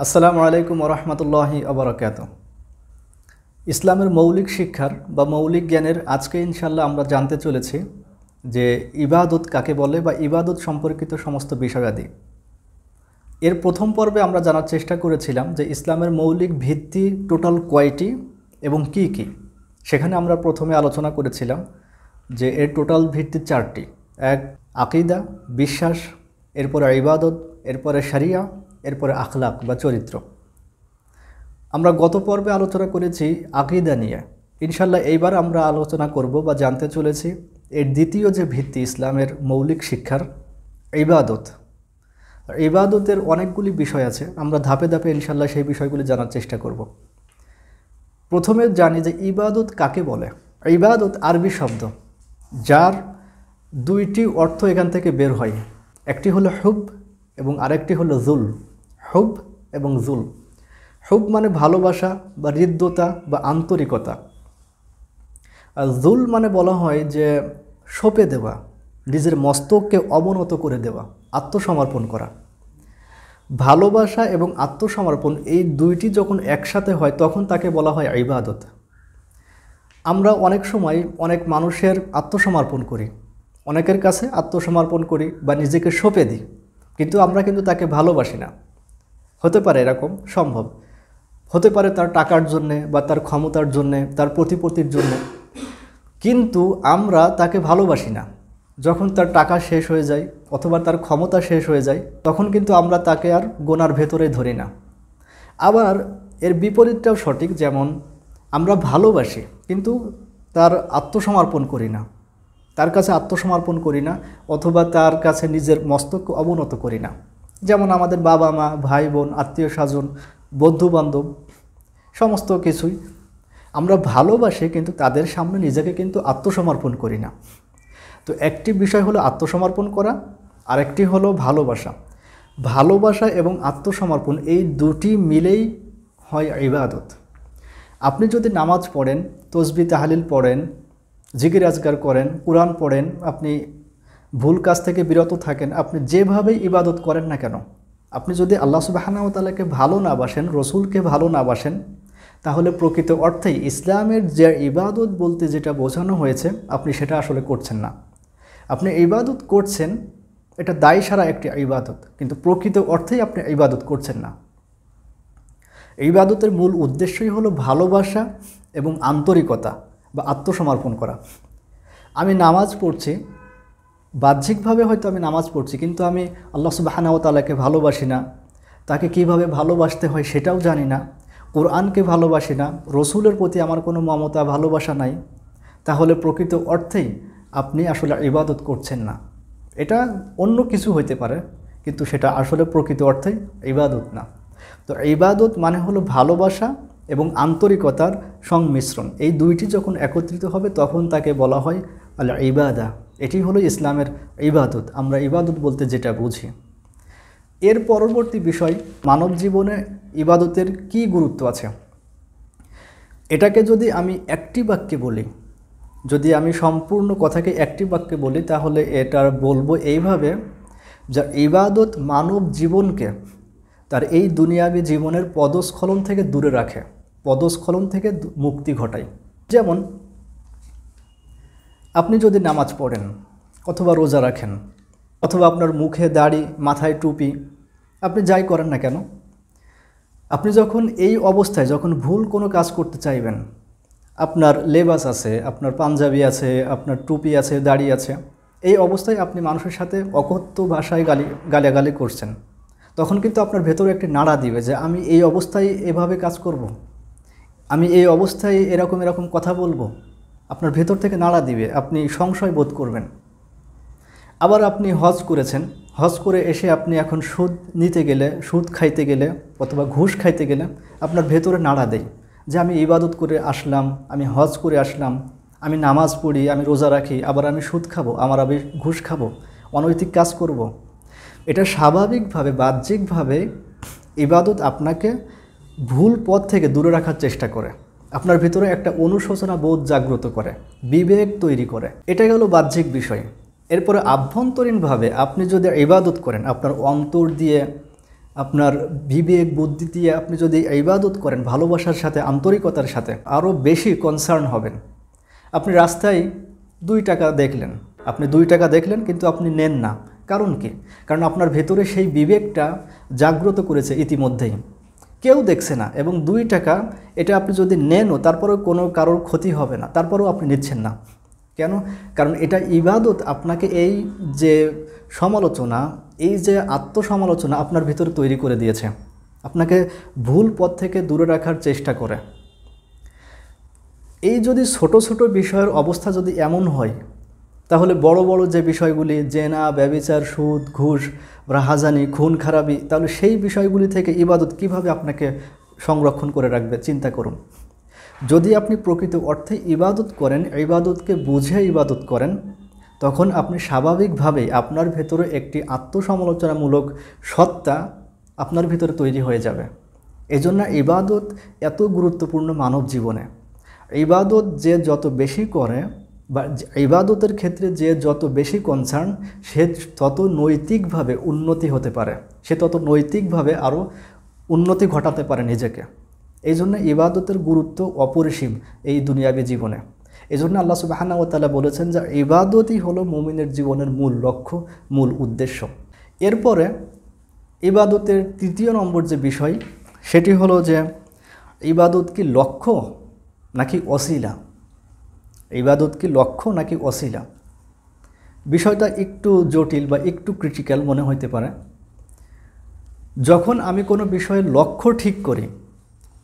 আসসালামু আলাইকুম ওরহমতুল্লাহি আবরাকাত। ইসলামের মৌলিক শিক্ষার বা মৌলিক জ্ঞানের আজকে ইনশাল্লাহ আমরা জানতে চলেছি যে ইবাদত কাকে বলে বা ইবাদত সম্পর্কিত সমস্ত বিষয়াদি। এর প্রথম পর্বে আমরা জানার চেষ্টা করেছিলাম যে ইসলামের মৌলিক ভিত্তি টোটাল কয়টি এবং কি কি। সেখানে আমরা প্রথমে আলোচনা করেছিলাম যে এর টোটাল ভিত্তি চারটি। এক, আকিদা বিশ্বাস, এরপরে ইবাদত, এরপরে শরিয়া, এরপরে আখলাক বা চরিত্র। আমরা গত পর্বে আলোচনা করেছি আকিদা নিয়ে। ইনশাল্লাহ এইবার আমরা আলোচনা করব বা জানতে চলেছি এর দ্বিতীয় যে ভিত্তি ইসলামের মৌলিক শিক্ষার ইবাদত। ইবাদতের অনেকগুলি বিষয় আছে, আমরা ধাপে ধাপে ইনশাল্লাহ সেই বিষয়গুলি জানার চেষ্টা করব। প্রথমে জানি যে ইবাদত কাকে বলে। ইবাদত আরবি শব্দ যার দুইটি অর্থ এখান থেকে বের হয়। একটি হলো হুব এবং আরেকটি হলো জুল। হুব এবং জুল। হুব মানে ভালোবাসা বা হৃদ্যতা বা আন্তরিকতা, আর জুল মানে বলা হয় যে সঁপে দেওয়া, নিজের মস্তককে অবনত করে দেওয়া, আত্মসমর্পণ করা। ভালোবাসা এবং আত্মসমর্পণ এই দুইটি যখন একসাথে হয় তখন তাকে বলা হয় ইবাদত। আমরা অনেক সময় অনেক মানুষের আত্মসমর্পণ করি, অনেকের কাছে আত্মসমর্পণ করি বা নিজেকে সঁপে দিই, কিন্তু আমরা কিন্তু তাকে ভালোবাসি না। হতে পারে এরকম সম্ভব, হতে পারে তার টাকার জন্যে বা তার ক্ষমতার জন্যে, তার প্রতিপত্তির জন্যে, কিন্তু আমরা তাকে ভালোবাসি না। যখন তার টাকা শেষ হয়ে যায় অথবা তার ক্ষমতা শেষ হয়ে যায় তখন কিন্তু আমরা তাকে আর গোনার ভেতরে ধরি না। আবার এর বিপরীতটাও সঠিক, যেমন আমরা ভালোবাসি কিন্তু তার আত্মসমর্পণ করি না, তার কাছে আত্মসমর্পণ করি না অথবা তার কাছে নিজের মস্তক অবনত করি না। যেমন আমাদের বাবা মা, ভাই বোন, আত্মীয় স্বজন, বন্ধুবান্ধব, সমস্ত কিছুই আমরা ভালোবাসি কিন্তু তাদের সামনে নিজেকে কিন্তু আত্মসমর্পণ করি না। তো একটি বিষয় হলো আত্মসমর্পণ করা, আরেকটি হলো ভালোবাসা। ভালোবাসা এবং আত্মসমর্পণ এই দুটি মিলেই হয় ইবাদত। আপনি যদি নামাজ পড়েন, তসবিহ তাহলিল পড়েন, জিকির আজকার করেন, কুরআন পড়েন, আপনি ভুল কাজ থেকে বিরত থাকেন, আপনি যেভাবেই ইবাদত করেন না কেন, আপনি যদি আল্লাহ সুবহানাহু ওয়া তাআলাকে ভালো না বাসেন, রসুলকে ভালো না বাসেন, তাহলে প্রকৃত অর্থেই ইসলামের যে ইবাদত বলতে যেটা বোঝানো হয়েছে আপনি সেটা আসলে করছেন না। আপনি ইবাদত করছেন, এটা দায় সারা একটি ইবাদত, কিন্তু প্রকৃত অর্থেই আপনি ইবাদত করছেন না। ইবাদতের মূল উদ্দেশ্যই হলো ভালোবাসা এবং আন্তরিকতা বা আত্মসমর্পণ করা। আমি নামাজ পড়ছি, বাহ্যিকভাবে হয়তো আমি নামাজ পড়ছি, কিন্তু আমি আল্লাহ সুবহানাহু ওয়া তাআলাকে ভালোবাসি না, তাকে কিভাবে ভালোবাসতে হয় সেটাও জানি না, কোরআনকে ভালোবাসি না, রসুলের প্রতি আমার কোনো মমতা ভালোবাসা নাই, তাহলে প্রকৃত অর্থেই আপনি আসলে ইবাদত করছেন না। এটা অন্য কিছু হইতে পারে, কিন্তু সেটা আসলে প্রকৃত অর্থেই ইবাদত না। তো ইবাদত মানে হলো ভালোবাসা এবং আন্তরিকতার সংমিশ্রণ। এই দুইটি যখন একত্রিত হবে তখন তাকে বলা হয় আল ইবাদা। এটি হলো ইসলামের ইবাদত, আমরা ইবাদত বলতে যেটা বুঝি। এর পরবর্তী বিষয়, মানব জীবনে ইবাদতের কি গুরুত্ব আছে। এটাকে যদি আমি একটি বাক্যে বলি, যদি আমি সম্পূর্ণ কথাকে একটি বাক্যে বলি, তাহলে এটা বলবো এইভাবে যে ইবাদত মানব জীবনকে তার এই দুনিয়াবী জীবনের পদস্খলন থেকে দূরে রাখে, পদস্খলন থেকে মুক্তি ঘটায়। যেমন আপনি যদি নামাজ পড়েন অথবা রোজা রাখেন অথবা আপনার মুখে দাড়ি, মাথায় টুপি, আপনি যাই করেন না কেন, আপনি যখন এই অবস্থায় যখন ভুল কোনো কাজ করতে চাইবেন, আপনার লেবাস আছে, আপনার পাঞ্জাবি আছে, আপনার টুপি আছে, দাড়ি আছে, এই অবস্থায় আপনি মানুষের সাথে অকথ্য ভাষায় গালাগালি করছেন, তখন কিন্তু আপনার ভেতরে একটি নাড়া দিবে যে আমি এই অবস্থায় এভাবে কাজ করব, আমি এই অবস্থায় এরকম এরকম কথা বলবো। আপনার ভেতর থেকে নাড়া দিবে, আপনি সংশয় বোধ করবেন। আবার আপনি হজ করেছেন, হজ করে এসে আপনি এখন সুদ নিতে গেলে, সুদ খাইতে গেলে অথবা ঘুষ খাইতে গেলে আপনার ভেতরে নাড়া দেয় যে আমি ইবাদত করে আসলাম, আমি হজ করে আসলাম, আমি নামাজ পড়ি, আমি রোজা রাখি, আবার আমি সুদ খাবো, আমি ঘুষ খাবো, অনৈতিক কাজ করব। এটা স্বাভাবিকভাবে বাহ্যিকভাবে ইবাদত আপনাকে ভুল পথ থেকে দূরে রাখার চেষ্টা করে, আপনার ভিতরে একটা অনুশোচনা বোধ জাগ্রত করে, বিবেক তৈরি করে। এটা গেল বাহ্যিক বিষয়। এরপরে আভ্যন্তরীণভাবে আপনি যদি ইবাদত করেন, আপনার অন্তর দিয়ে আপনার বিবেক বুদ্ধি দিয়ে আপনি যদি ইবাদত করেন ভালোবাসার সাথে, আন্তরিকতার সাথে, আরও বেশি কনসার্ন হবেন। আপনি রাস্তায় 2 টাকা দেখলেন, কিন্তু আপনি নেন না, কারণ কি? কারণ আপনার ভেতরে সেই বিবেকটা জাগ্রত করেছে ইতিমধ্যেই, কেউ দেখছে না, এবং 2 টাকা এটা আপনি যদি নেনও তারপরেও কোনো কারোর ক্ষতি হবে না, তারপরেও আপনি নিচ্ছেন না। কেন? কারণ এটা ইবাদত আপনাকে এই যে সমালোচনা, এই যে আত্মসমালোচনা আপনার ভিতরে তৈরি করে দিয়েছে, আপনাকে ভুল পথ থেকে দূরে রাখার চেষ্টা করে। এই যদি ছোট ছোট বিষয়ের অবস্থা যদি এমন হয়, তাহলে বড় বড় যে বিষয়গুলি, জেনা, ব্যভিচার, সুদ, ঘুষ, রাহাজানি, খুন খারাপি, তাহলে সেই বিষয়গুলি থেকে ইবাদত কিভাবে আপনাকে সংরক্ষণ করে রাখবে চিন্তা করুন। যদি আপনি প্রকৃত অর্থে ইবাদত করেন, ইবাদতকে বুঝে ইবাদত করেন, তখন আপনি স্বাভাবিকভাবেই আপনার ভেতরে একটি আত্মসমালোচনামূলক সত্তা আপনার ভিতরে তৈরি হয়ে যাবে। এজন্য ইবাদত এত গুরুত্বপূর্ণ মানব জীবনে। ইবাদত যে যত বেশি করে বা ইবাদতের ক্ষেত্রে যে যত বেশি কনসার্ন, সে তত নৈতিকভাবে উন্নতি হতে পারে, সে তত নৈতিকভাবে আরও উন্নতি ঘটাতে পারে নিজেকে। এই জন্য ইবাদতের গুরুত্ব অপরিসীম এই দুনিয়াবী জীবনে। এই জন্য আল্লাহ সুবহানাহু ওয়া তাআলা বলেছেন যে ইবাদতই হলো মুমিনের জীবনের মূল লক্ষ্য, মূল উদ্দেশ্য। এরপরে ইবাদতের 3য় নম্বর যে বিষয়, সেটি হলো যে ইবাদত কি লক্ষ্য নাকি ওসিলা? ইবাদত কি লক্ষ্য নাকি ওসিলা? বিষয়টা একটু জটিল বা একটু ক্রিটিক্যাল মনে হইতে পারে। যখন আমি কোনো বিষয়ের লক্ষ্য ঠিক করি,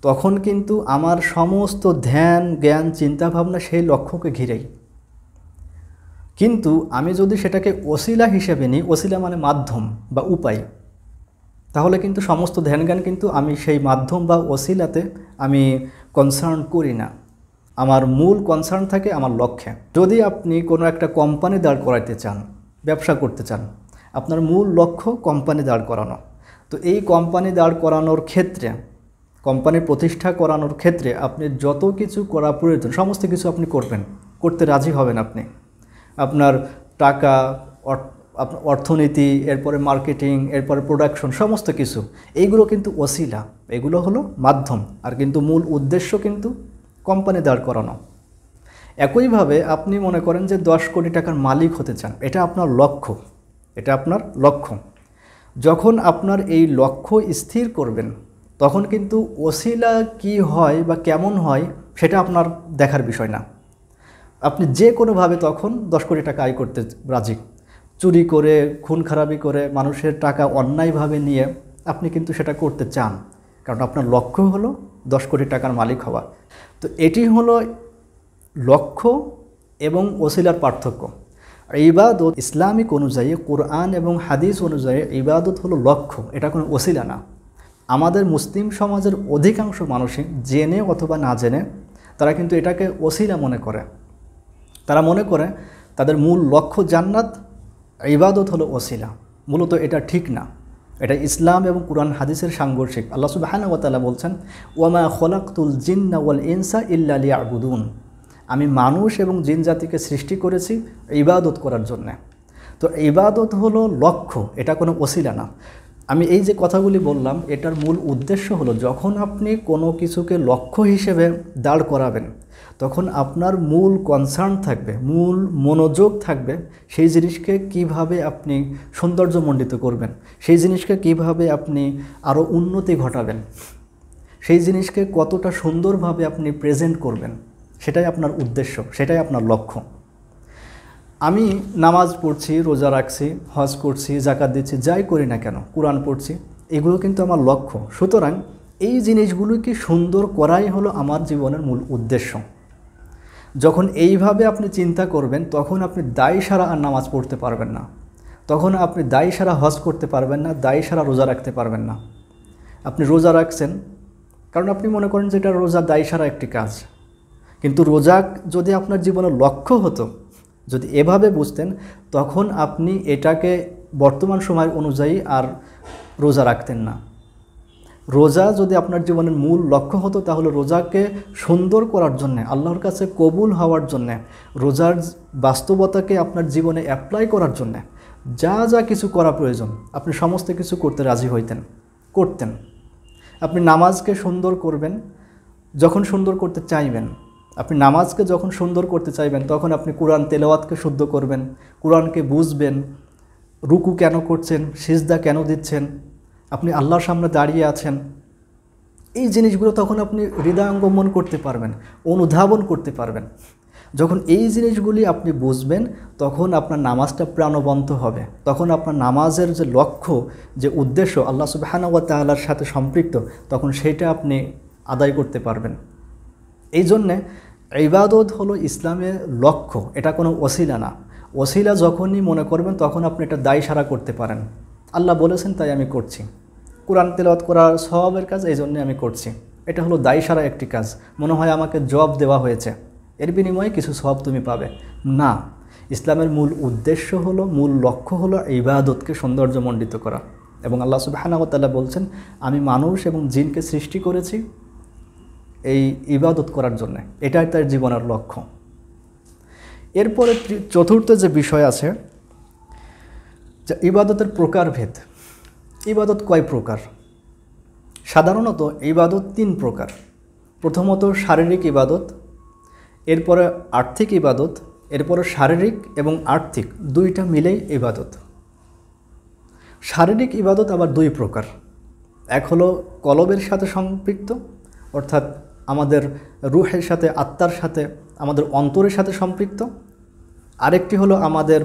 তখন কিন্তু আমার সমস্ত ধ্যান, জ্ঞান, চিন্তাভাবনা সেই লক্ষ্যকে ঘিরেই। কিন্তু আমি যদি সেটাকে ওসিলা হিসেবে নিই, ওসিলা মানে মাধ্যম বা উপায়, তাহলে কিন্তু সমস্ত ধ্যান জ্ঞান কিন্তু আমি সেই মাধ্যম বা ওসিলাতে আমি কনসার্ন করি না। আমার মূল কনসার্ন থাকে আমার লক্ষ্যে। যদি আপনি কোনো একটা কোম্পানি দাঁড় করাতে চান, ব্যবসা করতে চান, আপনার মূল লক্ষ্য কোম্পানি দাঁড় করানো। তো এই কোম্পানি দাঁড় করানোর ক্ষেত্রে, কোম্পানি প্রতিষ্ঠা করানোর ক্ষেত্রে আপনি যত কিছু করা প্রয়োজন সমস্ত কিছু আপনি করবেন, করতে রাজি হবেন আপনি। আপনার টাকা, অর্থনীতি, এরপরে মার্কেটিং, এরপরে প্রোডাকশন, সমস্ত কিছু, এইগুলো কিন্তু ওসিলা, এগুলো হলো মাধ্যম, আর কিন্তু মূল উদ্দেশ্য কিন্তু কোম্পানি দাঁড় করানো। একইভাবে আপনি মনে করেন যে 10 কোটি টাকার মালিক হতে চান, এটা আপনার লক্ষ্য, এটা আপনার লক্ষ্য। যখন আপনার এই লক্ষ্য স্থির করবেন, তখন কিন্তু ওসিলা কি হয় বা কেমন হয় সেটা আপনার দেখার বিষয় না। আপনি যে কোনোভাবে তখন 10 কোটি টাকা আয় করতে রাজি, চুরি করে, খুন খারাপি করে, মানুষের টাকা অন্যায়ভাবে নিয়ে আপনি কিন্তু সেটা করতে চান, কারণ আপনার লক্ষ্য হলো 10 কোটি টাকার মালিক হওয়া। তো এটি হলো লক্ষ্য এবং ওসিলার পার্থক্য। ইবাদত ইসলামিক অনুযায়ী, কোরআন এবং হাদিস অনুযায়ী ইবাদত হলো লক্ষ্য, এটা কোনো ওসিলা না। আমাদের মুসলিম সমাজের অধিকাংশ মানুষই জেনে অথবা না জেনে তারা কিন্তু এটাকে ওসিলা মনে করে। তারা মনে করে তাদের মূল লক্ষ্য জান্নাত, ইবাদত হলো ওসিলা। মূলত এটা ঠিক না, এটা ইসলাম এবং কুরআন হাদিসের সাংঘর্ষিক। আল্লাহ সুবহানাহু ওয়া তাআলা বলছেন, ওয়ামা খলাকতুল জিন্না ওয়াল ইনসা ইল্লা লিয়াবুদুন, আমি মানুষ এবং জিন জাতিকে সৃষ্টি করেছি ইবাদত করার জন্য। তো ইবাদত হলো লক্ষ্য, এটা কোনো ওসিলা না। আমি এই যে কথাগুলি বললাম, এটার মূল উদ্দেশ্য হলো যখন আপনি কোনো কিছুকে লক্ষ্য হিসেবে দাঁড় করাবেন, তখন আপনার মূল কনসার্ন থাকবে, মূল মনোযোগ থাকবে সেই জিনিসকে কিভাবে আপনি সৌন্দর্যমণ্ডিত করবেন, সেই জিনিসকে কিভাবে আপনি আরও উন্নতি ঘটাবেন, সেই জিনিসকে কতটা সুন্দরভাবে আপনি প্রেজেন্ট করবেন, সেটাই আপনার উদ্দেশ্য, সেটাই আপনার লক্ষ্য। আমি নামাজ পড়ছি, রোজা রাখছি, হজ করছি, জাকাত দিচ্ছি, যাই করি না কেন, কোরআন পড়ছি, এগুলো কিন্তু আমার লক্ষ্য। সুতরাং এই জিনিসগুলোকে সুন্দর করাই হলো আমার জীবনের মূল উদ্দেশ্য। যখন এইভাবে আপনি চিন্তা করবেন, তখন আপনি দায় সারা আর নামাজ পড়তে পারবেন না, তখন আপনি দায় সারা হজ করতে পারবেন না, দায় সারা রোজা রাখতে পারবেন না। আপনি রোজা রাখছেন কারণ আপনি মনে করেন যে এটা রোজা দায় সারা একটি কাজ, কিন্তু রোজা যদি আপনার জীবনের লক্ষ্য হতো, যদি এভাবে বুঝতেন, তখন আপনি এটাকে বর্তমান সময় অনুযায়ী আর রোজা রাখতেন না। রোজা যদি আপনার জীবনের মূল লক্ষ্য হতো, তাহলে রোজাকে সুন্দর করার জন্যে, আল্লাহর কাছে কবুল হওয়ার জন্যে, রোজার বাস্তবতাকে আপনার জীবনে অ্যাপ্লাই করার জন্যে যা যা কিছু করা প্রয়োজন আপনি সমস্ত কিছু করতে রাজি হইতেন। করতেন। আপনি নামাজকে সুন্দর করবেন যখন সুন্দর করতে চাইবেন, আপনি নামাজকে যখন সুন্দর করতে চাইবেন তখন আপনি কোরআন তেলাওয়াতকে শুদ্ধ করবেন, কোরআনকে বুঝবেন, রুকু কেন করছেন, সিজদা কেন দিচ্ছেন, আপনি আল্লাহর সামনে দাঁড়িয়ে আছেন, এই জিনিসগুলো তখন আপনি হৃদয়ঙ্গমন করতে পারবেন, অনুধাবন করতে পারবেন। যখন এই জিনিসগুলি আপনি বুঝবেন তখন আপনার নামাজটা প্রাণবন্ত হবে, তখন আপনার নামাজের যে লক্ষ্য, যে উদ্দেশ্য আল্লাহ সুবহানাহু ওয়া তাআলার সাথে সম্পৃক্ত, তখন সেইটা আপনি আদায় করতে পারবেন। এই জন্যে ইবাদত হলো ইসলামের লক্ষ্য, এটা কোনো ওসিলা না। ওসিলা যখনই মনে করবেন তখন আপনি এটা দায় সারা করতে পারেন। আল্লাহ বলেছেন তাই আমি করছি, কোরআন তেলাওয়াত করার সওয়াবের কাজ, এই জন্যে আমি করছি, এটা হলো দায় সারা একটি কাজ। মনে হয় আমাকে জব দেওয়া হয়েছে, এর বিনিময়ে কিছু সওয়াব তুমি পাবে না। ইসলামের মূল উদ্দেশ্য হলো, মূল লক্ষ্য হলো ইবাদতকে সৌন্দর্যমণ্ডিত করা। এবং আল্লাহ সুবহানাহু ওয়া তাআলা বলছেন, আমি মানুষ এবং জিনকে সৃষ্টি করেছি এই ইবাদত করার জন্য, এটাই তার জীবনের লক্ষ্য। এরপরে চতুর্থ যে বিষয় আছে, যে ইবাদতের প্রকারভেদ। ইবাদত কয় প্রকার? সাধারণত ইবাদত 3 প্রকার। প্রথমত শারীরিক ইবাদত, এরপরে আর্থিক ইবাদত, এরপরে শারীরিক এবং আর্থিক দুইটা মিলেই ইবাদত। শারীরিক ইবাদত আবার 2 প্রকার। এক হলো কলবের সাথে সম্পৃক্ত, অর্থাৎ আমাদের রুহের সাথে, আত্মার সাথে, আমাদের অন্তরের সাথে সম্পৃক্ত। আরেকটি হলো আমাদের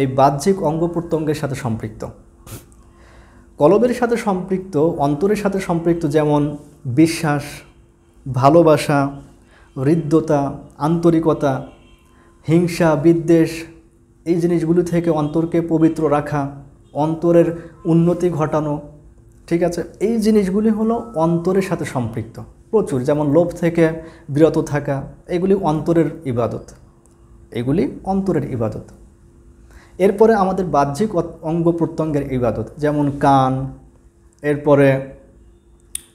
এই বাহ্যিক অঙ্গ প্রত্যঙ্গের সাথে সম্পৃক্ত। কলবের সাথে সম্পৃক্ত, অন্তরের সাথে সম্পৃক্ত, যেমন বিশ্বাস, ভালোবাসা, হৃদ্যতা, আন্তরিকতা, হিংসা, বিদ্বেষ, এই জিনিসগুলি থেকে অন্তরকে পবিত্র রাখা, অন্তরের উন্নতি ঘটানো, ঠিক আছে, এই জিনিসগুলি হলো অন্তরের সাথে সম্পৃক্ত প্রচুর। যেমন লোভ থেকে বিরত থাকা, এগুলি অন্তরের ইবাদত, এগুলি অন্তরের ইবাদত। এরপরে আমাদের বাহ্যিক অঙ্গ প্রত্যঙ্গের ইবাদত, যেমন কান, এরপরে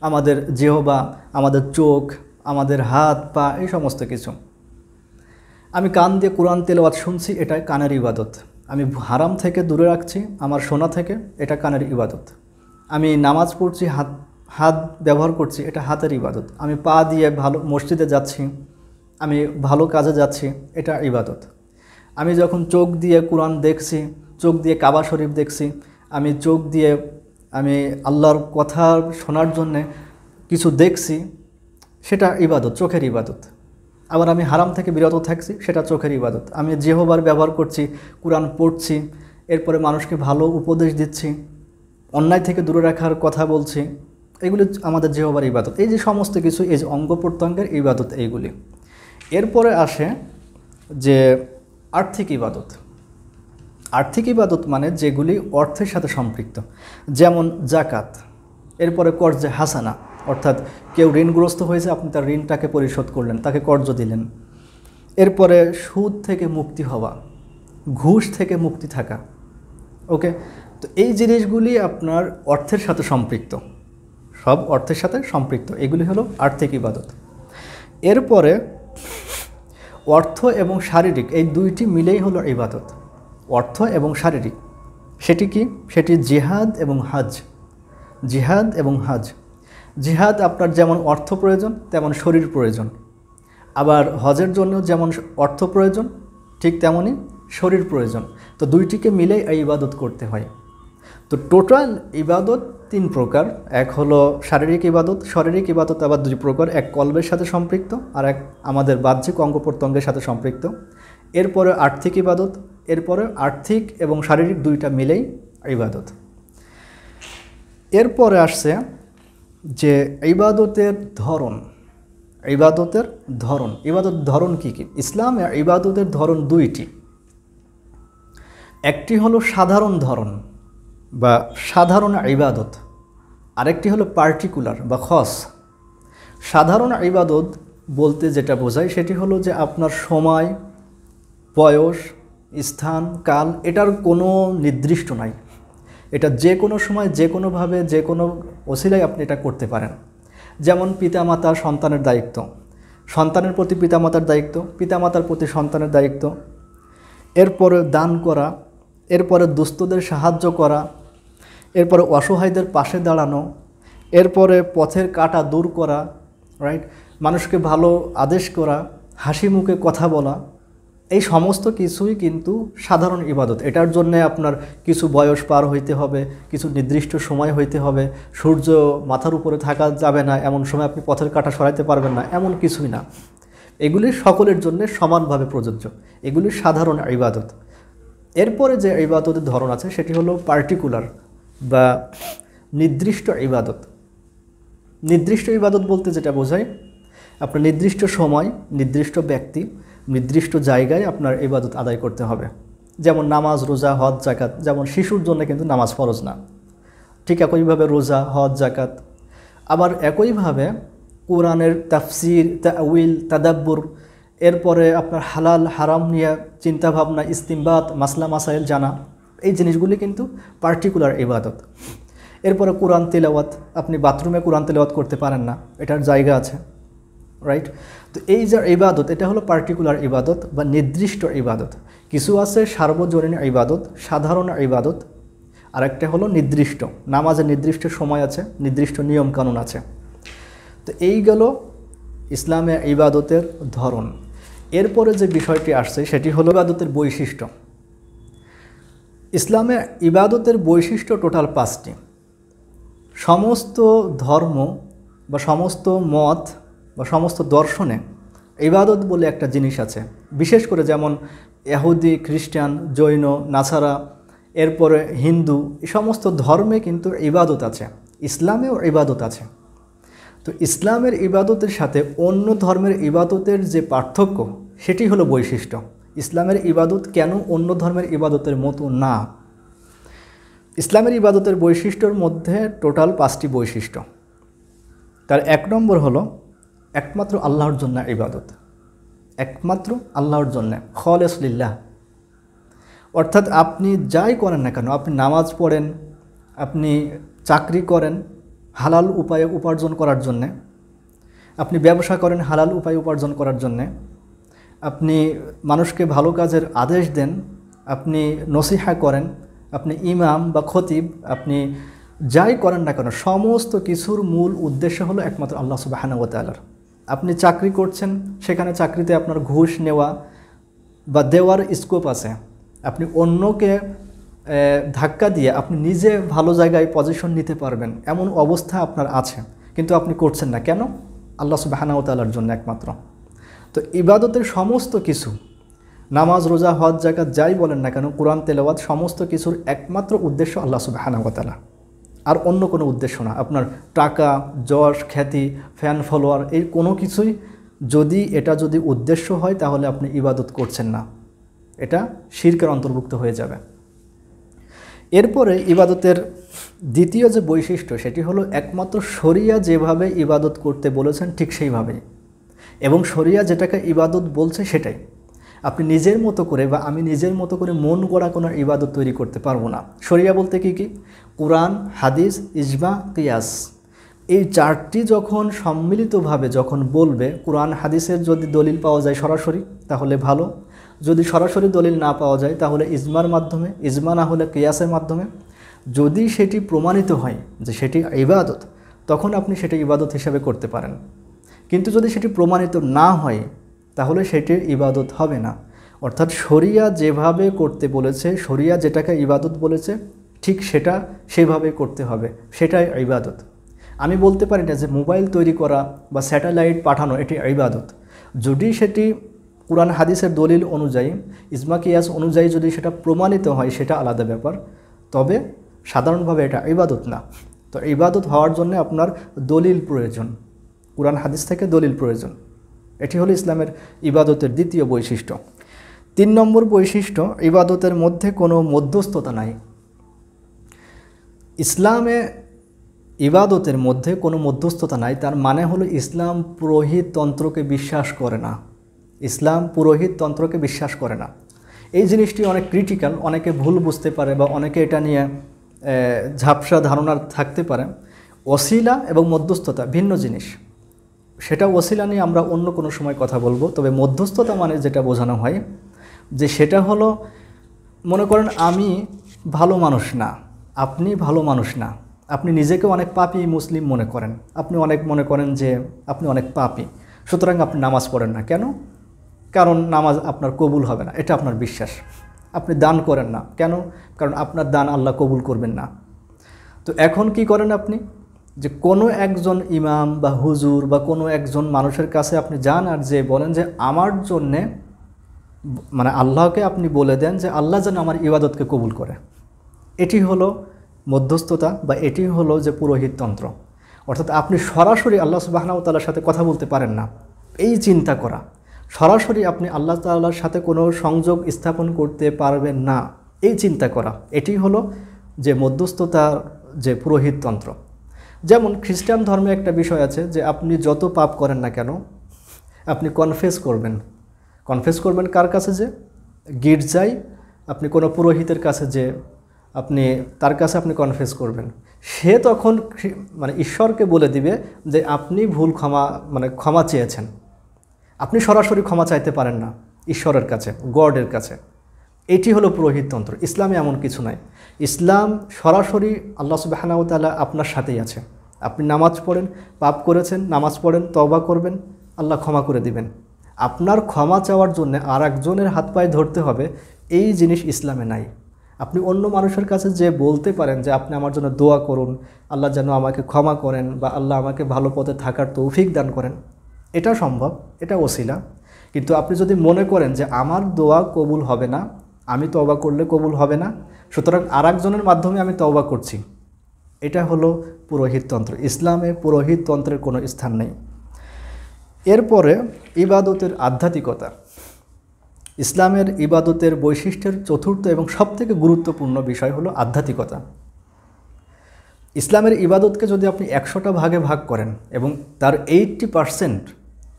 আমাদের জিহ্বা, আমাদের চোখ, আমাদের হাত পা, এই সমস্ত কিছু। আমি কান দিয়ে কোরআন তেলাওয়াত শুনছি, এটা কানের ইবাদত। আমি হারাম থেকে দূরে রাখছি আমার শোনা থেকে, এটা কানের ইবাদত। আমি নামাজ পড়ছি, হাত ব্যবহার করছি, এটা হাতের ইবাদত। আমি পা দিয়ে ভালো মসজিদে যাচ্ছি, আমি ভালো কাজে যাচ্ছি, এটা ইবাদত। আমি যখন চোখ দিয়ে কোরআন দেখছি, চোখ দিয়ে কাবা শরীফ দেখছি, আমি চোখ দিয়ে আমি আল্লাহর কথা শোনার জন্যে কিছু দেখছি, সেটা ইবাদত, চোখের ইবাদত। আবার আমি হারাম থেকে বিরত থাকছি, সেটা চোখের ইবাদত। আমি জিহ্বার ব্যবহার করছি, কোরআন পড়ছি, এরপরে মানুষকে ভালো উপদেশ দিচ্ছি, অন্যায় থেকে দূরে রাখার কথা বলছি, এগুলি আমাদের জিহ্বার ইবাদত। এই যে সমস্ত কিছু, এই যে অঙ্গ প্রত্যঙ্গের ইবাদত, এইগুলি। এরপরে আসে যে আর্থিক ইবাদত। আর্থিক ইবাদত মানে যেগুলি অর্থের সাথে সম্পৃক্ত, যেমন জাকাত, এরপরে কর্জে হাসানা, অর্থাৎ কেউ ঋণগ্রস্ত হয়েছে, আপনি তার ঋণটাকে পরিশোধ করলেন, তাকে কর্জ দিলেন। এরপরে সুদ থেকে মুক্তি হওয়া, ঘুষ থেকে মুক্তি থাকা, ওকে। তো এই জিনিসগুলি আপনার অর্থের সাথে সম্পৃক্ত, সব অর্থের সাথে সম্পৃক্ত, এগুলি হলো আর্থিক ইবাদত। এরপরে অর্থ এবং শারীরিক, এই দুইটি মিলেই হলো ইবাদত, অর্থ এবং শারীরিক। সেটি কি? সেটি জিহাদ এবং হজ। জিহাদ এবং হজ। জিহাদ আপনার যেমন অর্থ প্রয়োজন তেমন শরীর প্রয়োজন, আবার হজের জন্য যেমন অর্থ প্রয়োজন ঠিক তেমনই শরীর প্রয়োজন। তো দুইটিকে মিলেই এই ইবাদত করতে হয়। তো টোটাল ইবাদত 3 প্রকার। এক হলো শারীরিক ইবাদত। শারীরিক ইবাদত আবার 2 প্রকার, এক কলবের সাথে সম্পৃক্ত আর এক আমাদের বাহ্যিক অঙ্গ প্রত্যঙ্গের সাথে সম্পৃক্ত। এরপরে আর্থিক ইবাদত, এরপরে আর্থিক এবং শারীরিক দুইটা মিলেই ইবাদত। এরপরে আসছে যে ইবাদতের ধরন। ইবাদতের ধরন, ইবাদত ধরন কী কী? ইসলামে ইবাদতের ধরন 2টি। একটি হলো সাধারণ ধরন বা সাধারণ ইবাদত, আরেকটি হলো পার্টিকুলার বা খাস। সাধারণ ইবাদত বলতে যেটা বোঝায় সেটি হলো যে আপনার সময়, বয়স, স্থান, কাল, এটার কোনো নির্দিষ্ট নাই। এটা যে কোনো সময়, যে কোনোভাবে, যে কোনো ওসিলায় আপনি এটা করতে পারেন। যেমন পিতামাতা সন্তানের দায়িত্ব, সন্তানের প্রতি পিতামাতার দায়িত্ব, পিতামাতার প্রতি সন্তানের দায়িত্ব। এরপরে দান করা, এরপরে দুস্থদের সাহায্য করা, এরপরে অসহায়দের পাশে দাঁড়ানো, এরপরে পথের কাঁটা দূর করা, রাইট, মানুষকে ভালো আদেশ করা, হাসি মুখে কথা বলা, এই সমস্ত কিছুই কিন্তু সাধারণ ইবাদত। এটার জন্য আপনার কিছু বয়স পার হইতে হবে, কিছু নির্দিষ্ট সময় হইতে হবে, সূর্য মাথার উপরে থাকা যাবে না, এমন সময় আপনি পথের কাঁটা সরাইতে পারবেন না, এমন কিছুই না। এগুলি সকলের জন্য সমানভাবে প্রযোজ্য, এগুলি সাধারণ ইবাদত। এরপরে যে ইবাদতের ধরন আছে সেটি হলো পার্টিকুলার বা নির্দিষ্ট ইবাদত। নির্দিষ্ট ইবাদত বলতে যেটা বোঝায়, আপনার নির্দিষ্ট সময়, নির্দিষ্ট ব্যক্তি, নির্দিষ্ট জায়গায় আপনার ইবাদত আদায় করতে হবে। যেমন নামাজ, রোজা, হজ, জাকাত। যেমন শিশুর জন্য কিন্তু নামাজ ফরজ না, ঠিক একইভাবে রোজা, হজ, জাকাত। আবার একইভাবে কোরআনের তাফসির, তাউইল, তাদাব্বুর, এরপরে আপনার হালাল হারাম নিয়ে চিন্তাভাবনা, ইস্তিমবাত, মাসলা মাসাইল জানা, এই জিনিসগুলি কিন্তু পার্টিকুলার ইবাদত। এরপরে কোরআন তিলাওয়াত, আপনি বাথরুমে কোরআন তিলাওয়াত করতে পারেন না, এটার জায়গা আছে, রাইট। তো এই যে ইবাদত, এটা হলো পার্টিকুলার ইবাদত বা নির্দিষ্ট ইবাদত। কিছু আছে সার্বজনীন ইবাদত, সাধারণ ইবাদত, আর একটা হলো নির্দিষ্ট। নামাজের নির্দিষ্ট সময় আছে, নির্দিষ্ট নিয়ম কানুন আছে। তো এই গেল ইসলামে ইবাদতের ধরন। এরপরে যে বিষয়টি আসছে সেটি হলো ইবাদতের বৈশিষ্ট্য। ইসলামে ইবাদতের বৈশিষ্ট্য টোটাল 5টি। সমস্ত ধর্ম বা সমস্ত মত বা সমস্ত দর্শনে ইবাদত বলে একটা জিনিস আছে। বিশেষ করে যেমন ইহুদি, খ্রিস্টান, জৈন, নাসারা, এরপরে হিন্দু, এই সমস্ত ধর্মে কিন্তু ইবাদত আছে, ইসলামেও ইবাদত আছে। তো ইসলামের ইবাদতের সাথে অন্য ধর্মের ইবাদতের যে পার্থক্য সেটি হলো বৈশিষ্ট্য। ইসলামের ইবাদত কেন অন্য ধর্মের ইবাদতের মতো না? ইসলামের ইবাদতের বৈশিষ্ট্যর মধ্যে টোটাল 5টি বৈশিষ্ট্য। তার 1 নম্বর হলো একমাত্র আল্লাহর জন্য ইবাদত, একমাত্র আল্লাহর জন্য, খালিস লিল্লাহ। অর্থাৎ আপনি যাই করেন না কেন, আপনি নামাজ পড়েন, আপনি চাকরি করেন হালাল উপায়ে উপার্জন করার জন্যে, আপনি ব্যবসা করেন হালাল উপায়ে উপার্জন করার জন্যে, আপনি মানুষকে ভালো কাজের আদেশ দেন, আপনি নসিহা করেন, আপনি ইমাম বা খতিব, আপনি যাই করেন না কেন, সমস্ত কিছুর মূল উদ্দেশ্য হলো একমাত্র আল্লাহ সুবহানাহু ওয়া তাআলার। আপনি চাকরি করছেন, সেখানে চাকরিতে আপনার ঘুষ নেওয়া বা দেওয়ার স্কোপ আছে, আপনি অন্যকে ধাক্কা দিয়ে আপনি নিজে ভালো জায়গায় পজিশন নিতে পারবেন, এমন অবস্থা আপনার আছে, কিন্তু আপনি করছেন না কেন? আল্লাহ সুবহানাহু ওয়া তাআলার জন্য একমাত্র। তো ইবাদতের সমস্ত কিছু, নামাজ, রোজা, হজ, জাকাত যাই বলেন না কেন, কোরআন তেলাওয়াত, সমস্ত কিছুর একমাত্র উদ্দেশ্য আল্লাহ সুবহানাহু ওয়া তাআলা, আর অন্য কোনো উদ্দেশ্য না। আপনার টাকা, যশ, খ্যাতি, ফ্যান ফলোয়ার, এই কোনো কিছুই এটা যদি উদ্দেশ্য হয় তাহলে আপনি ইবাদত করছেন না, এটা শিরকের অন্তর্ভুক্ত হয়ে যাবে। এরপরে ইবাদতের দ্বিতীয় যে বৈশিষ্ট্য সেটি হলো একমাত্র শরিয়া যেভাবে ইবাদত করতে বলেছেন ঠিক সেইভাবেই, এবং শরিয়া যেটাকে ইবাদত বলছে সেটাই। আপনি নিজের মতো করে বা আমি নিজের মতো করে মন গড়া কোনো ইবাদত তৈরি করতে পারবো না। শরিয়া বলতে কি কি? কোরআন, হাদিস, ইজমা, কিয়াস, এই 4টি যখন সম্মিলিতভাবে যখন বলবে, কোরআন হাদিসের যদি দলিল পাওয়া যায় সরাসরি তাহলে ভালো, যদি সরাসরি দলিল না পাওয়া যায় তাহলে ইজমার মাধ্যমে, ইজমা না হলে কিয়াসের মাধ্যমে, যদি সেটি প্রমাণিত হয় যে সেটি ইবাদত, তখন আপনি সেটি ইবাদত হিসাবে করতে পারেন। কিন্তু যদি সেটি প্রমাণিত না হয় তাহলে সেটি ইবাদত হবে না। অর্থাৎ শরিয়া যেভাবে করতে বলেছে, শরিয়া যেটাকে ইবাদত বলেছে ঠিক সেটা সেভাবে করতে হবে, সেটাই ইবাদত। আমি বলতে পারি না যে মোবাইল তৈরি করা বা স্যাটেলাইট পাঠানো এটি ইবাদত। যদি সেটি কোরআন হাদিসের দলিল অনুযায়ী, ইজমা কিয়াস অনুযায়ী যদি সেটা প্রমাণিত হয় সেটা আলাদা ব্যাপার, তবে সাধারণভাবে এটা ইবাদত না। তো ইবাদত হওয়ার জন্য আপনার দলিল প্রয়োজন, কোরআন হাদিস থেকে দলিল প্রয়োজন। এটি হলো ইসলামের ইবাদতের দ্বিতীয় বৈশিষ্ট্য। 3 নম্বর বৈশিষ্ট্য, ইবাদতের মধ্যে কোনো মধ্যস্থতা নাই। ইসলামে ইবাদতের মধ্যে কোনো মধ্যস্থতা নাই, তার মানে হলো ইসলাম পুরোহিত তন্ত্রকে বিশ্বাস করে না। ইসলাম পুরোহিত তন্ত্রকে বিশ্বাস করে না। এই জিনিসটি অনেক ক্রিটিক্যাল, অনেকে ভুল বুঝতে পারে বা অনেকে এটা নিয়ে ঝাপসা ধারণা থাকতে পারে। ওসিলা এবং মধ্যস্থতা ভিন্ন জিনিস, সেটা ওসিলা নিয়ে আমরা অন্য কোনো সময় কথা বলবো। তবে মধ্যস্থতা মানে যেটা বোঝানো হয় যে সেটা হলো, মনে করেন আমি ভালো মানুষ না, আপনি ভালো মানুষ না, আপনি নিজেকে অনেক পাপী মুসলিম মনে করেন, আপনি অনেক মনে করেন যে আপনি অনেক পাপী, সুতরাং আপনি নামাজ পড়েন না। কেন? কারণ নামাজ আপনার কবুল হবে না, এটা আপনার বিশ্বাস। আপনি দান করেন না, কেন? কারণ আপনার দান আল্লাহ কবুল করবেন না। তো এখন কি করেন আপনি? যে কোনো একজন ইমাম বা হুজুর বা কোনো একজন মানুষের কাছে আপনি যান আর যে বলেন যে আমার জন্যে, মানে আল্লাহকে আপনি বলে দেন যে আল্লাহ যেন আমার ইবাদতকে কবুল করে। এটি হলো মধ্যস্থতা বা এটি হলো যে পুরোহিততন্ত্র। অর্থাৎ আপনি সরাসরি আল্লাহ সুবহানাহু ওয়া তাআলার সাথে কথা বলতে পারেন না, এই চিন্তা করা। সরাসরি আপনি আল্লাহ তাআলার সাথে কোনো সংযোগ স্থাপন করতে পারবেন না, এই চিন্তা করা। এটি হলো যে মধ্যস্থতার যে পুরোহিততন্ত্র। যেমন খ্রিস্টান ধর্মে একটা বিষয় আছে যে আপনি যত পাপ করেন না কেন আপনি কনফেস করবেন। কনফেস করবেন কার কাছে? যে গির্জায় আপনি কোনো পুরোহিতের কাছে, যে আপনি তার কাছে আপনি কনফেস করবেন। সে তখন মানে ঈশ্বরকে বলে দিবে যে আপনি ভুল ক্ষমা চেয়েছেন। আপনি সরাসরি ক্ষমা চাইতে পারেন না ঈশ্বরের কাছে, গডের কাছে। এটি হলো পুরোহিততন্ত্র। ইসলামে এমন কিছু নাই। ইসলাম সরাসরি আল্লাহ সুবহানাহু ওয়া তাআলা আপনার সাথেই আছে। আপনি নামাজ পড়েন, পাপ করেছেন, নামাজ পড়েন, তওবা করবেন, আল্লাহ ক্ষমা করে দিবেন। আপনার ক্ষমা চাওয়ার জন্য আর একজনের হাত পায়ে ধরতে হবে, এই জিনিস ইসলামে নাই। আপনি অন্য মানুষের কাছে যে বলতে পারেন যে আপনি আমার জন্য দোয়া করুন, আল্লাহ যেন আমাকে ক্ষমা করেন বা আল্লাহ আমাকে ভালো পথে থাকার তৌফিক দান করেন, এটা সম্ভব, এটা ওসিলা। কিন্তু আপনি যদি মনে করেন যে আমার দোয়া কবুল হবে না, আমি তওবা করলে কবুল হবে না, সুতরাং আর একজনের মাধ্যমে আমি তওবা করছি, এটা হলো পুরোহিততন্ত্র। ইসলামে পুরোহিততন্ত্রের কোনো স্থান নেই। এরপরে ইবাদতের আধ্যাত্মিকতা। ইসলামের ইবাদতের বৈশিষ্ট্যের চতুর্থ এবং সবথেকে গুরুত্বপূর্ণ বিষয় হলো আধ্যাত্মিকতা। ইসলামের ইবাদতকে যদি আপনি 100টা ভাগে ভাগ করেন এবং তার 80%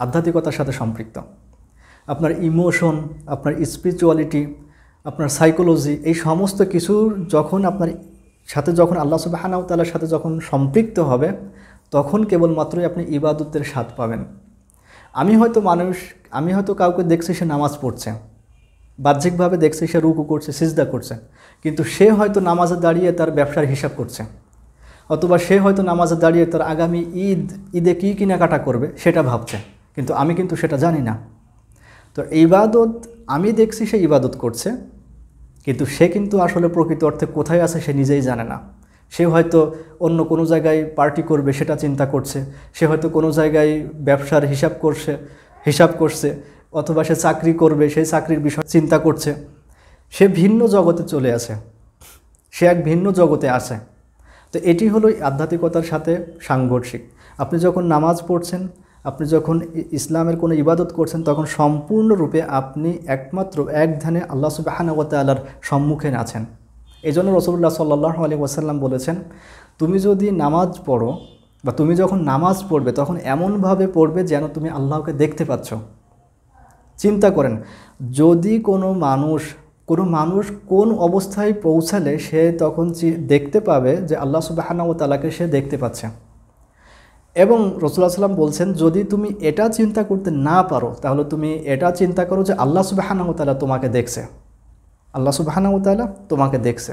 আধ্যাত্মিকতার সাথে সম্পৃক্ত। আপনার ইমোশন, আপনার স্পিরিচুয়ালিটি, আপনার সাইকোলজি, এই সমস্ত কিছুর যখন আপনার সাথে যখন আল্লাহ সুবহানাহু ওয়া তাআলার সাথে যখন সম্পৃক্ত হবে, তখন কেবলমাত্রই আপনি ইবাদতের স্বাদ পাবেন। আমি হয়তো কাউকে দেখছি সে নামাজ পড়ছে, বাহ্যিকভাবে দেখছি সে রুকু করছে, সিজদা করছে, কিন্তু সে হয়তো নামাজে দাঁড়িয়ে তার ব্যবসার হিসাব করছে, অথবা সে হয়তো নামাজে দাঁড়িয়ে তার আগামী ঈদে কী কেনাকাটা করবে সেটা ভাবছে, কিন্তু আমি কিন্তু সেটা জানি না। তো ইবাদত, আমি দেখছি সে ইবাদত করছে, কিন্তু সে কিন্তু আসলে প্রকৃত অর্থে কোথায় আছে সে নিজেই জানে না। সে হয়তো অন্য কোনো জায়গায় পার্টি করবে সেটা চিন্তা করছে, সে হয়তো কোনো জায়গায় ব্যবসার হিসাব করছে, অথবা সে চাকরি করবে, সেই চাকরির বিষয় চিন্তা করছে। সে ভিন্ন জগতে চলে আসে, সে এক ভিন্ন জগতে আসে। তো এটি হলো আধ্যাত্মিকতার সাথে সাংঘর্ষিক। আপনি যখন নামাজ পড়ছেন, আপনি যখন ইসলামের কোনো ইবাদত করছেন, তখন সম্পূর্ণরূপে আপনি একমাত্র এক ধ্যানে আল্লাহ সুবহানাহু ওয়া তাআলার সম্মুখে আছেন। এই জন্য রাসূলুল্লাহ সাল্লাল্লাহু আলাইহি ওয়াসাল্লাম বলেছেন, তুমি যদি নামাজ পড়ো বা তুমি যখন নামাজ পড়বে তখন এমনভাবে পড়বে যেন তুমি আল্লাহকে দেখতে পাচ্ছ। চিন্তা করেন, যদি কোনো মানুষ কোন অবস্থায় পৌঁছালে সে তখন দেখতে পাবে যে আল্লাহ সুবহানাহু ওয়া তাআলাকে সে দেখতে পাচ্ছে। এবং রাসূলুল্লাহ সাল্লাম বলছেন, যদি তুমি এটা চিন্তা করতে না পারো তাহলে তুমি এটা চিন্তা করো যে আল্লাহ সুবহানাহু ওয়া তাআলা তোমাকে দেখছে, আল্লাহ সুবহানাহু ওয়া তাআলা তোমাকে দেখছে।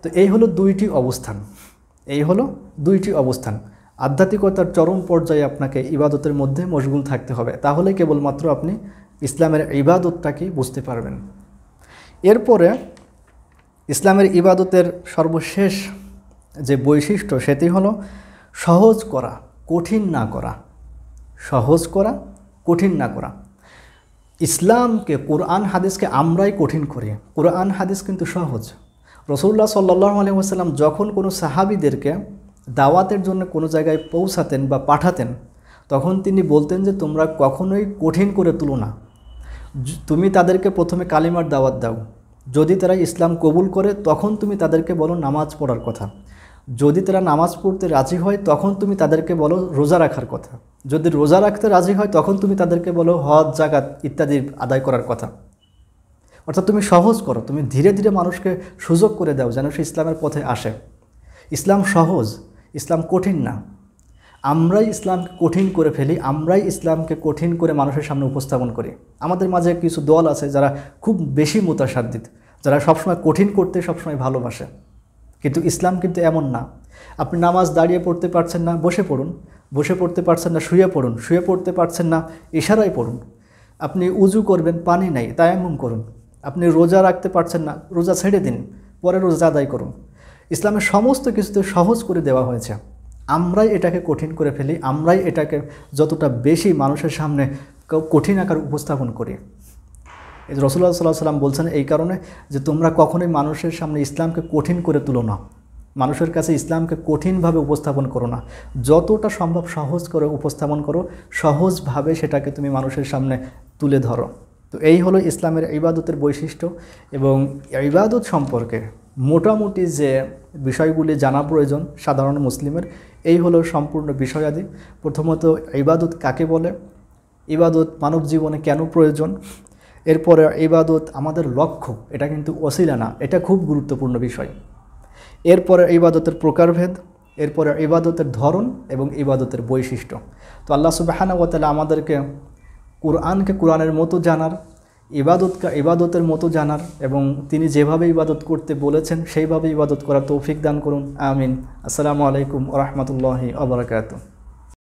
তো এই হলো দুইটি অবস্থান। আধ্যাত্মিকতার চরম পর্যায়ে আপনাকে ইবাদতের মধ্যে মশগুল থাকতে হবে, তাহলে কেবলমাত্র আপনি ইসলামের ইবাদতটাকে বুঝতে পারবেন। এরপরে ইসলামের ইবাদতের সর্বশেষ যে বৈশিষ্ট্য সেটি হলো সহজ করা, কঠিন না করা। সহজ করা, কঠিন না করা। ইসলামকে, কোরআন হাদিসকে আমরাই কঠিন করি, কোরআন হাদিস কিন্তু সহজ। রাসূলুল্লাহ সাল্লাল্লাহু আলাইহি ওয়াসাল্লাম যখন কোনো সাহাবীদেরকে দাওয়াতের জন্য কোনো জায়গায় পৌঁছাতেন বা পাঠাতেন, তখন তিনি বলতেন যে তোমরা কখনোই কঠিন করে তুলো না। তুমি তাদেরকে প্রথমে কালিমার দাওয়াত দাও, যদি তারা ইসলাম কবুল করে তখন তুমি তাদেরকে বলো নামাজ পড়ার কথা, যদি তারা নামাজ পড়তে রাজি হয় তখন তুমি তাদেরকে বলো রোজা রাখার কথা, যদি রোজা রাখতে রাজি হয় তখন তুমি তাদেরকে বলো হজ, যাকাত ইত্যাদি আদায় করার কথা। অর্থাৎ তুমি সহজ করো, তুমি ধীরে ধীরে মানুষকে সুযোগ করে দাও যেন সে ইসলামের পথে আসে। ইসলাম সহজ, ইসলাম কঠিন না। আমরাই ইসলামকে কঠিন করে ফেলি, আমরাই ইসলামকে কঠিন করে মানুষের সামনে উপস্থাপন করি। আমাদের মাঝে কিছু দল আছে যারা খুব বেশি মুতাসাদ্দিদ, যারা সবসময় কঠিন করতে সবসময় ভালোবাসে, কিন্তু ইসলাম কিন্তু এমন না। আপনি নামাজ দাঁড়িয়ে পড়তে পারছেন না, বসে পড়ুন। বসে পড়তে পারছেন না, শুয়ে পড়ুন। শুয়ে পড়তে পারছেন না, ইশারায় পড়ুন। আপনি উজু করবেন, পানি নাই, তায়াম্মুম করুন। আপনি রোজা রাখতে পারছেন না, রোজা ছেড়ে দিন, পরে রোজা আদায় করুন। ইসলামের সমস্ত কিছুতে সহজ করে দেওয়া হয়েছে। আমরাই এটাকে কঠিন করে ফেলি, আমরাই এটাকে যতটা বেশি মানুষের সামনে কঠিন আকার উপস্থাপন করি। রাসূলুল্লাহ সাল্লাল্লাহু আলাইহি ওয়াসাল্লাম বলছেন এই কারণে যে তোমরা কখনোই মানুষের সামনে ইসলামকে কঠিন করে তুলো না, মানুষের কাছে ইসলামকে কঠিনভাবে উপস্থাপন করো না, যতটা সম্ভব সহজ করে উপস্থাপন করো, সহজভাবে সেটাকে তুমি মানুষের সামনে তুলে ধরো। তো এই হলো ইসলামের ইবাদতের বৈশিষ্ট্য। এবং ইবাদত সম্পর্কে মোটামুটি যে বিষয়গুলি জানা প্রয়োজন সাধারণ মুসলিমের, এই হলো সম্পূর্ণ বিষয়াদি। প্রথমত ইবাদত কাকে বলে, ইবাদত মানব জীবনে কেন প্রয়োজন, এরপরে ইবাদত আমাদের লক্ষ্য, এটা কিন্তু ওসিলা না, এটা খুব গুরুত্বপূর্ণ বিষয়। এরপরে ইবাদতের প্রকারভেদ, এরপরে ইবাদতের ধরন এবং ইবাদতের বৈশিষ্ট্য। তো আল্লাহ সুবহানাহু ওয়া তাআলা আমাদেরকে কুরআনকে কুরআনের মতো জানার, ইবাদতকে ইবাদতের মতো জানার এবং তিনি যেভাবে ইবাদত করতে বলেছেন সেইভাবে ইবাদত করার তৌফিক দান করুন। আমিন। আসসালামু আলাইকুম ওয়া রাহমাতুল্লাহি ওয়া বারাকাতুহু।